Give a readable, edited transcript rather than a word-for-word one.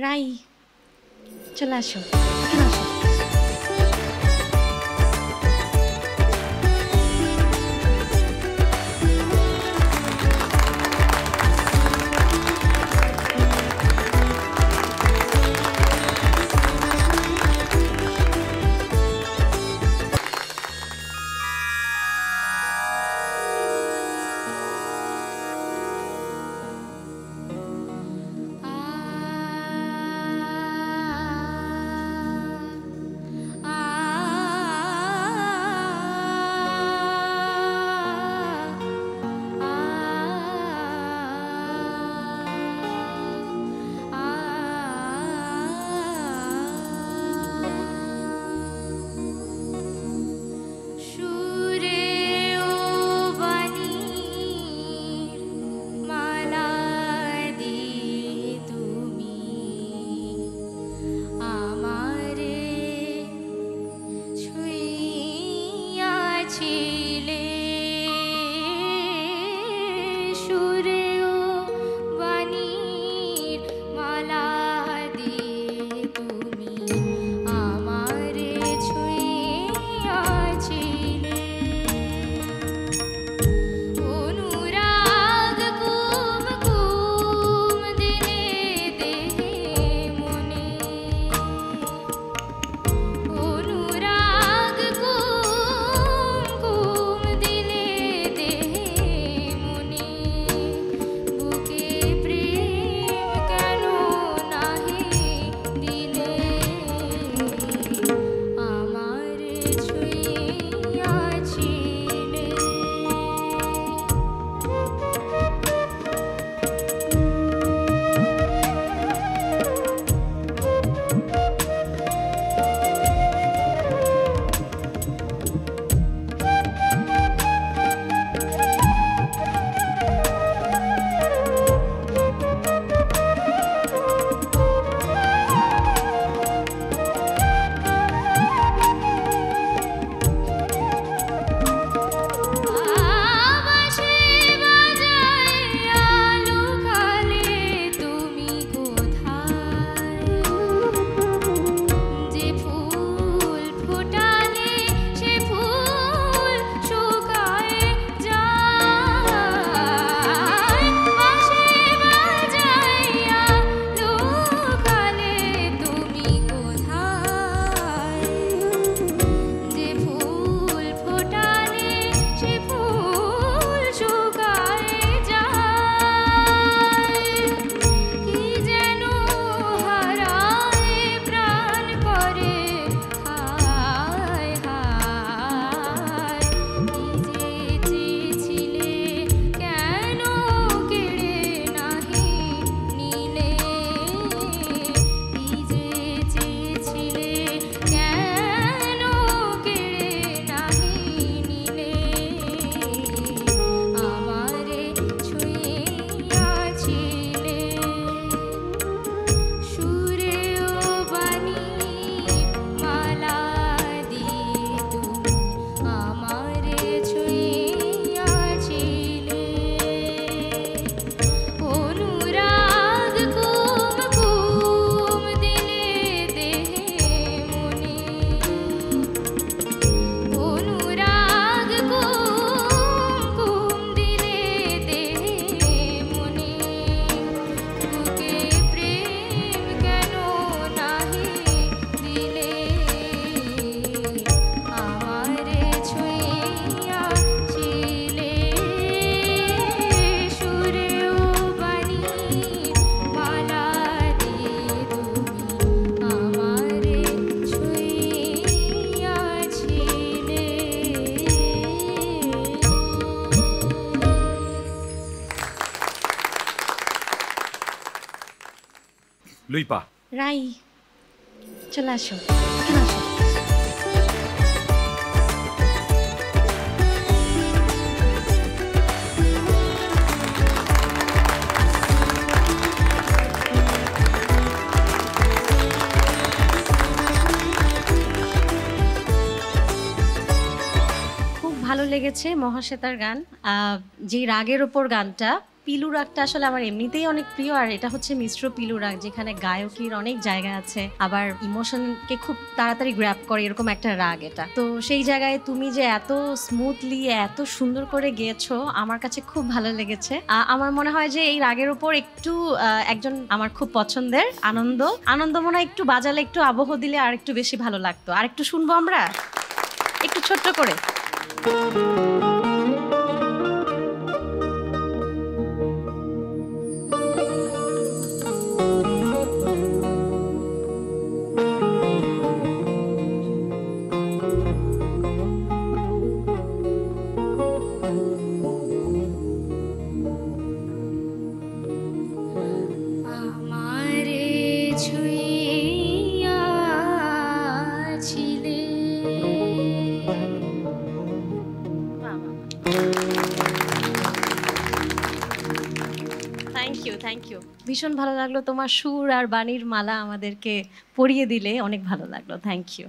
রাই, চলে আসো, এখানে আসো। লুইপা, রাই, চলে আসো, এখানে আসো। খুব ভালো লেগেছে মহাশ্বেতার গান, যে রাগের ওপর গানটা পিলু রাগটা আসলে আমার এমনিতেই অনেক প্রিয়, আর এটা হচ্ছে মিশ্র পিলু রাগ, যেখানে গায়কীর অনেক জায়গা আছে, আবার ইমোশনকে খুব তাড়াতাড়ি গ্র্যাব করে, এরকম একটা রাগ এটা। তো সেই জায়গায় তুমি যে এত স্মুথলি এত সুন্দর করে গেয়েছো, আমার কাছে খুব ভালো লেগেছে। আমার মনে হয় যে এই রাগের উপর একটু একজন আমার খুব পছন্দের আনন্দ আনন্দ মনে হয় একটু বাজালে, একটু আবহ দিলে আর একটু বেশি ভালো লাগতো। আর একটু শুনবো আমরা একটু ছোট্ট করে। থ্যাংক ইউ, ভীষণ ভালো লাগলো। তোমার সুর আর বাণীর মালা আমাদেরকে পরিয়ে দিলে অনেক ভালো লাগলো। Thank you.